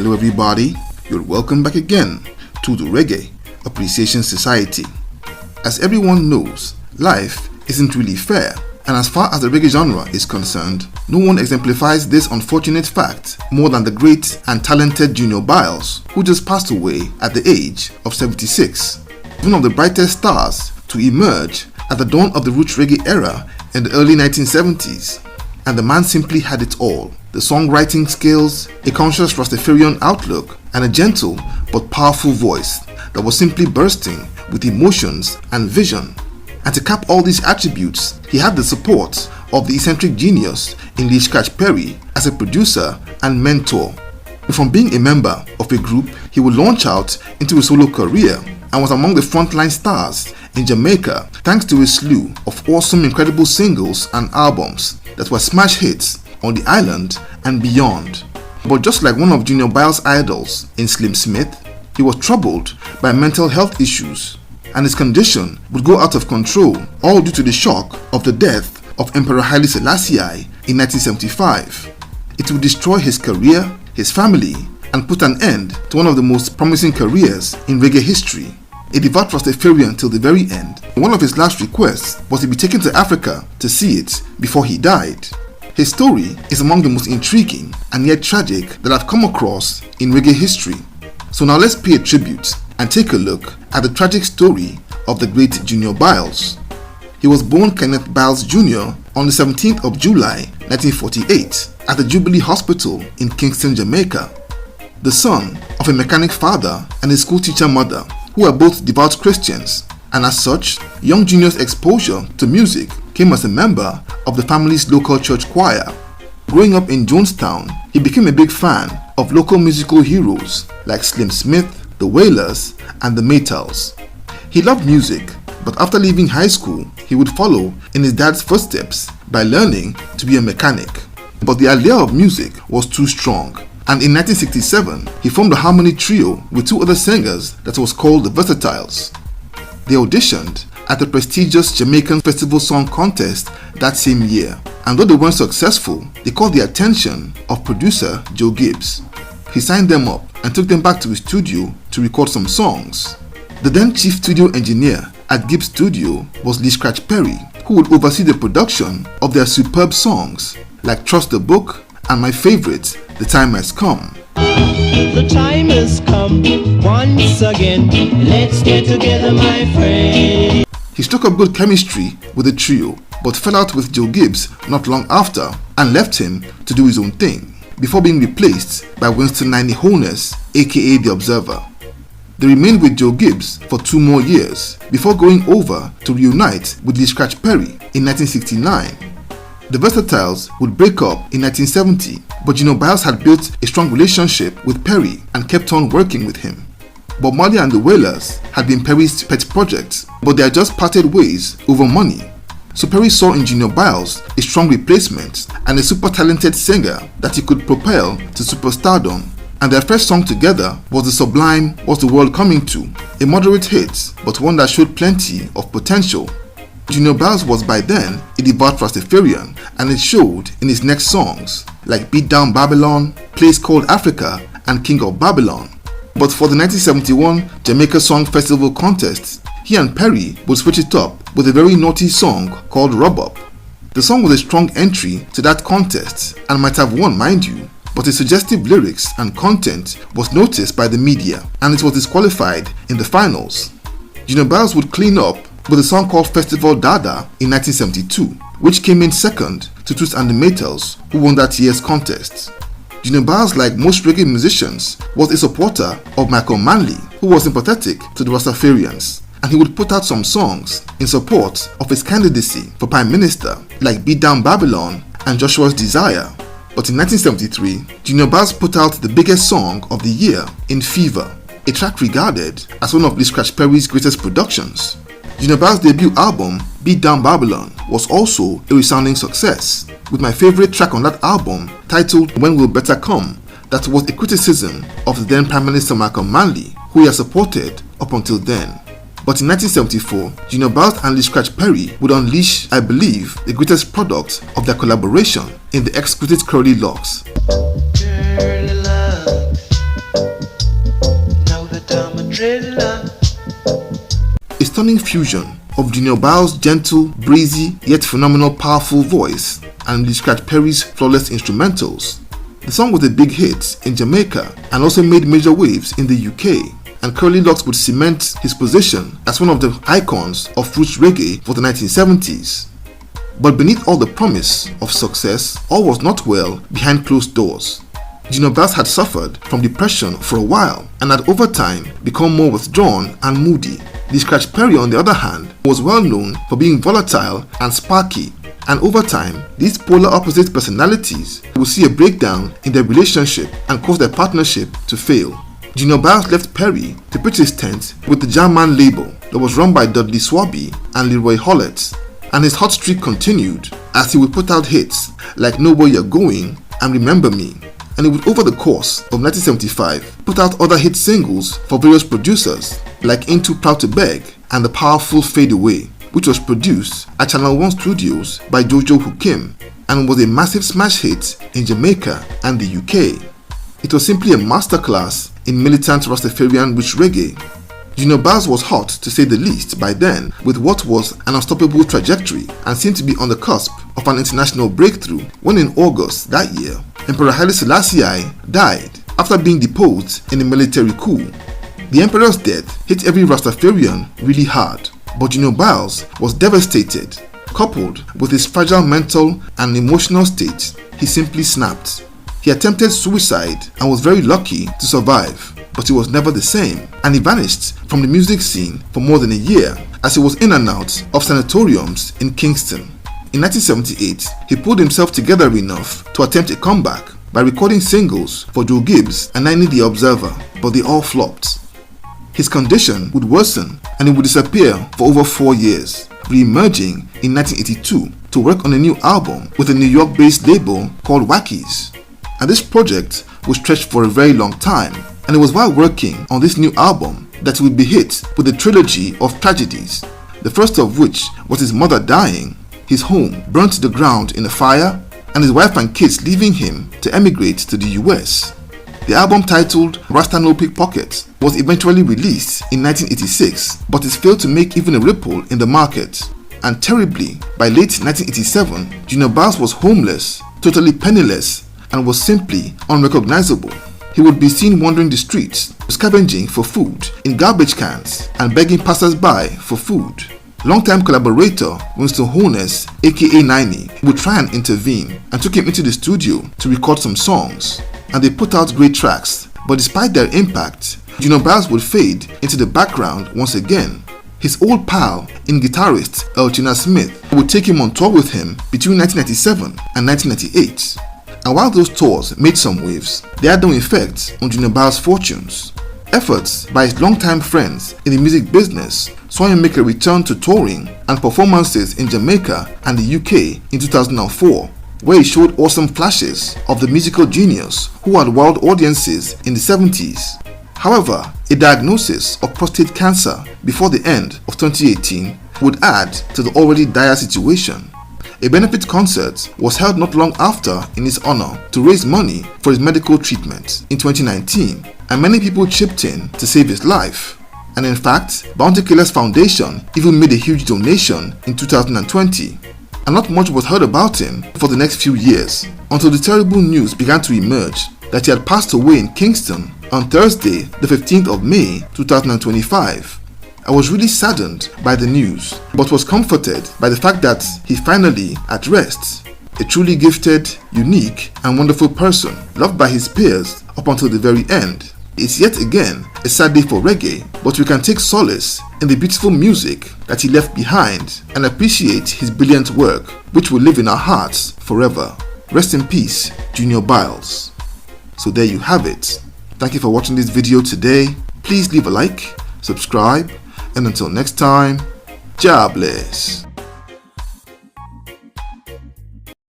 Hello everybody, you're welcome back again to the Reggae Appreciation Society. As everyone knows, life isn't really fair, and as far as the reggae genre is concerned, no one exemplifies this unfortunate fact more than the great and talented Junior Byles, who just passed away at the age of 76. One of the brightest stars to emerge at the dawn of the roots reggae era in the early 1970s, and the man simply had it all. The songwriting skills, a conscious Rastafarian outlook, and a gentle but powerful voice that was simply bursting with emotions and vision. And to cap all these attributes, he had the support of the eccentric genius in Lee Scratch Perry as a producer and mentor. From being a member of a group, he would launch out into a solo career and was among the frontline stars in Jamaica thanks to a slew of awesome, incredible singles and albums that were smash hits on the island and beyond. But just like one of Junior Byles' idols in Slim Smith, he was troubled by mental health issues, and his condition would go out of control, all due to the shock of the death of Emperor Haile Selassie in 1975. It would destroy his career, his family, and put an end to one of the most promising careers in reggae history. A devout Rastafarian till the very end, one of his last requests was to be taken to Africa to see it before he died. His story is among the most intriguing and yet tragic that I've come across in reggae history. So now let's pay a tribute and take a look at the tragic story of the great Junior Byles. He was born Kenneth Byles Jr. on the 17th of July 1948 at the Jubilee Hospital in Kingston, Jamaica. The son of a mechanic father and a school teacher mother who were both devout Christians, and as such, young Junior's exposure to music came as a member of the family's local church choir. Growing up in Jonestown, he became a big fan of local musical heroes like Slim Smith, the Wailers, and the Maytals. He loved music, but after leaving high school, he would follow in his dad's footsteps by learning to be a mechanic. But the idea of music was too strong, and in 1967, he formed a harmony trio with two other singers that was called the Versatiles. They auditioned at the prestigious Jamaican Festival Song Contest that same year, and though they weren't successful, they caught the attention of producer Joe Gibbs. He signed them up and took them back to his studio to record some songs. The then chief studio engineer at Gibbs Studio was Lee Scratch Perry, who would oversee the production of their superb songs like Trust the Book and my favorite, The Time Has Come. The time has come once again. Let's get together, my friend. He struck up good chemistry with the trio, but fell out with Joe Gibbs not long after and left him to do his own thing, before being replaced by Winston Niney Holness, aka The Observer. They remained with Joe Gibbs for 2 more years before going over to reunite with Lee Scratch Perry in 1969. The Versatiles would break up in 1970, but Junior Byles had built a strong relationship with Perry and kept on working with him. Bob Marley and the Wailers had been Perry's pet project, but they had just parted ways over money. So Perry saw in Junior Byles a strong replacement and a super talented singer that he could propel to superstardom. And their first song together was the sublime What's the World Coming To, a moderate hit, but one that showed plenty of potential. Junior Byles was by then a devout Rastafarian, and it showed in his next songs like Beat Down Babylon, Place Called Africa, and King of Babylon. But for the 1971 Jamaica Song Festival contest, he and Perry would switch it up with a very naughty song called Rub Up. The song was a strong entry to that contest and might have won, mind you, but its suggestive lyrics and content was noticed by the media and it was disqualified in the finals. Junior Byles would clean up with a song called Festival Dada in 1972, which came in second to Toots and the Maytals, who won that year's contest. Junior Byles, like most reggae musicians, was a supporter of Michael Manley, who was sympathetic to the Rastafarians, and he would put out some songs in support of his candidacy for Prime Minister, like Beat Down Babylon and Joshua's Desire. But in 1973, Junior Byles put out the biggest song of the year in Fever, a track regarded as one of Lee Scratch Perry's greatest productions. Junior Byles' debut album, Beat Down Babylon, was also a resounding success, with my favorite track on that album titled When Will Better Come, that was a criticism of the then Prime Minister Michael Manley, who he had supported up until then. But in 1974, Junior Byles and Lee Scratch Perry would unleash, I believe, the greatest product of their collaboration in the exquisite Curly Locks. Curly love, stunning fusion of Junior Byles' gentle, breezy, yet phenomenal powerful voice and Lee Scratch Perry's flawless instrumentals. The song was a big hit in Jamaica and also made major waves in the UK, and Curly Locks would cement his position as one of the icons of roots reggae for the 1970s. But beneath all the promise of success, all was not well behind closed doors. Junior Byles had suffered from depression for a while and had over time become more withdrawn and moody. Lee Scratch Perry, on the other hand, was well known for being volatile and sparky, and over time, these polar opposite personalities would see a breakdown in their relationship and cause their partnership to fail. Junior Byles left Perry to pitch his tent with the Jam Man label that was run by Dudley Swaby and Leroy Hollett, and his hot streak continued as he would put out hits like Know Where You're Going and Remember Me, and he would over the course of 1975 put out other hit singles for various producers like Ain't Too Proud to Beg and the powerful Fade Away, which was produced at Channel 1 Studios by Jojo Hukim and was a massive smash hit in Jamaica and the UK. It was simply a masterclass in militant Rastafarian roots reggae. Junior Byles was hot, to say the least, by then, with what was an unstoppable trajectory and seemed to be on the cusp of an international breakthrough when in August that year, Emperor Haile Selassie died after being deposed in a military coup. The Emperor's death hit every Rastafarian really hard, but Junior Byles was devastated. Coupled with his fragile mental and emotional state, he simply snapped. He attempted suicide and was very lucky to survive, but he was never the same, and he vanished from the music scene for more than a year as he was in and out of sanatoriums in Kingston. In 1978, he pulled himself together enough to attempt a comeback by recording singles for Joe Gibbs and Nine The Observer, but they all flopped. His condition would worsen and he would disappear for over 4 years, re-emerging in 1982 to work on a new album with a New York-based label called Wackies. And this project was stretched for a very long time, and it was while working on this new album that he would be hit with a trilogy of tragedies, the first of which was his mother dying, his home burnt to the ground in a fire, and his wife and kids leaving him to emigrate to the US. The album, titled Rasta No Pickpocket, was eventually released in 1986, but it failed to make even a ripple in the market. And terribly, by late 1987, Junior Byles was homeless, totally penniless, and was simply unrecognizable. He would be seen wandering the streets, scavenging for food in garbage cans and begging passers-by for food. Longtime collaborator Winston Holness, aka 90, would try and intervene and took him into the studio to record some songs, and they put out great tracks, but despite their impact, Junior Byles would fade into the background once again. His old pal and guitarist Elchina Smith would take him on tour with him between 1997 and 1998. And while those tours made some waves, they had no effect on Junior Byles' fortunes. Efforts by his longtime friends in the music business saw him make a return to touring and performances in Jamaica and the UK in 2004, where he showed awesome flashes of the musical genius who had wowed audiences in the 70s. However, a diagnosis of prostate cancer before the end of 2018 would add to the already dire situation. A benefit concert was held not long after in his honor to raise money for his medical treatment in 2019, and many people chipped in to save his life. And in fact, Bounty Killers Foundation even made a huge donation in 2020. And not much was heard about him for the next few years, until the terrible news began to emerge that he had passed away in Kingston on Thursday, the 15th of May 2025. I was really saddened by the news, but was comforted by the fact that he finally at rest. A truly gifted, unique, and wonderful person, loved by his peers up until the very end. It's yet again a sad day for reggae, but we can take solace in the beautiful music that he left behind and appreciate his brilliant work, which will live in our hearts forever. Rest in peace, Junior Byles. So there you have it. Thank you for watching this video today. Please leave a like, subscribe, and until next time, Jah bless.